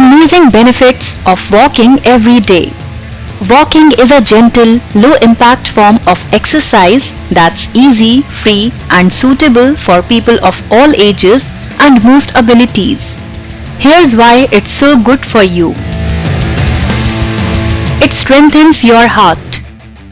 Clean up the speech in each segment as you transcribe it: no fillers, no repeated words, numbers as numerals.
Amazing benefits of walking every day. Walking is a gentle, low-impact form of exercise that's easy, free, and suitable for people of all ages and most abilities. Here's why it's so good for you. It strengthens your heart.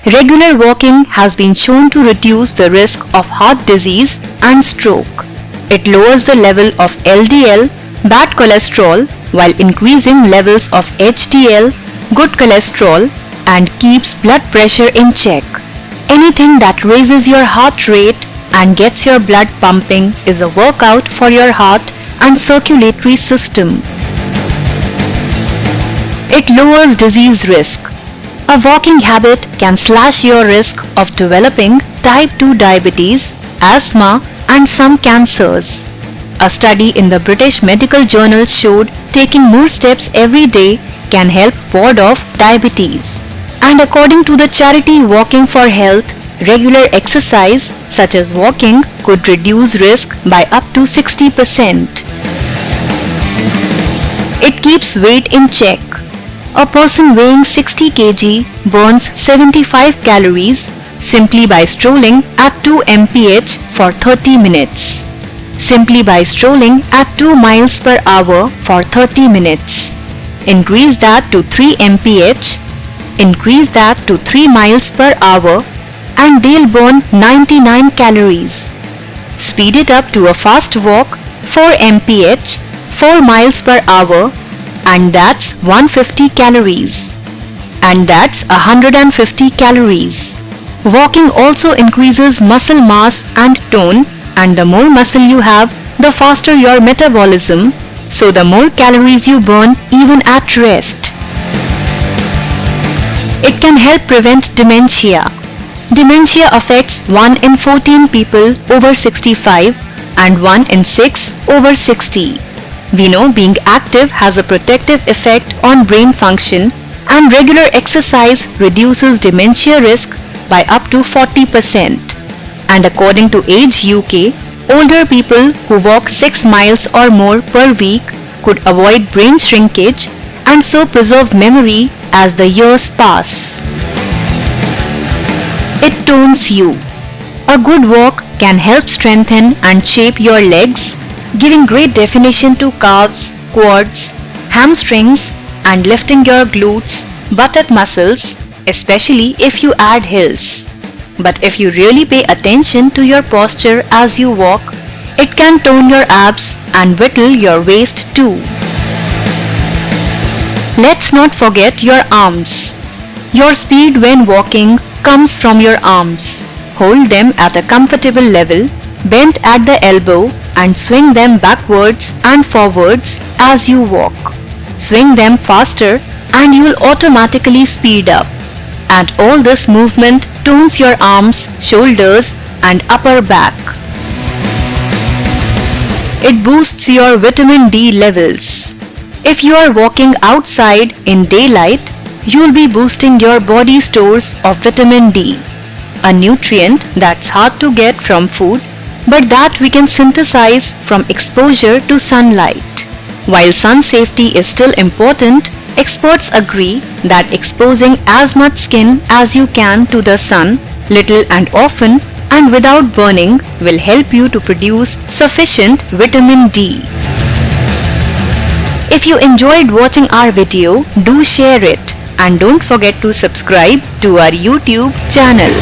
Regular walking has been shown to reduce the risk of heart disease and stroke. It lowers the level of LDL, bad cholesterol, while increasing levels of HDL, good cholesterol, and keeps blood pressure in check. Anything that raises your heart rate and gets your blood pumping is a workout for your heart and circulatory system. It lowers disease risk. A walking habit can slash your risk of developing type 2 diabetes, asthma, and some cancers. A study in the British Medical Journal showed taking more steps every day can help ward off diabetes. And according to the charity Walking for Health, regular exercise such as walking could reduce risk by up to 60%. It keeps weight in check. A person weighing 60 kg burns 75 calories simply by strolling at 2 mph for 30 minutes. Simply by strolling at 2 miles per hour for 30 minutes. Increase that to 3 mph. Increase that to 3 miles per hour and they'll burn 99 calories. Speed it up to a fast walk 4 mph, 4 miles per hour, and that's 150 calories. And that's 150 calories. Walking also increases muscle mass and tone, and the more muscle you have, the faster your metabolism, so the more calories you burn even at rest. It can help prevent dementia. Dementia affects 1 in 14 people over 65 and 1 in 6 over 60. We know being active has a protective effect on brain function, and regular exercise reduces dementia risk by up to 40%. And according to Age UK, older people who walk 6 miles or more per week could avoid brain shrinkage and so preserve memory as the years pass. It tones you. A good walk can help strengthen and shape your legs, giving great definition to calves, quads, hamstrings, and lifting your glutes, buttock muscles, especially if you add hills. But if you really pay attention to your posture as you walk, it can tone your abs and whittle your waist too. Let's not forget your arms. Your speed when walking comes from your arms. Hold them at a comfortable level, bend at the elbow, and swing them backwards and forwards as you walk. Swing them faster and you will automatically speed up. And all this movement tones your arms, shoulders, and upper back. It boosts your vitamin D levels. If you are walking outside in daylight, you will be boosting your body stores of vitamin D, a nutrient that's hard to get from food, but that we can synthesize from exposure to sunlight. While sun safety is still important, experts agree that exposing as much skin as you can to the sun, little and often, and without burning will help you to produce sufficient vitamin D. If you enjoyed watching our video, do share it and don't forget to subscribe to our YouTube channel.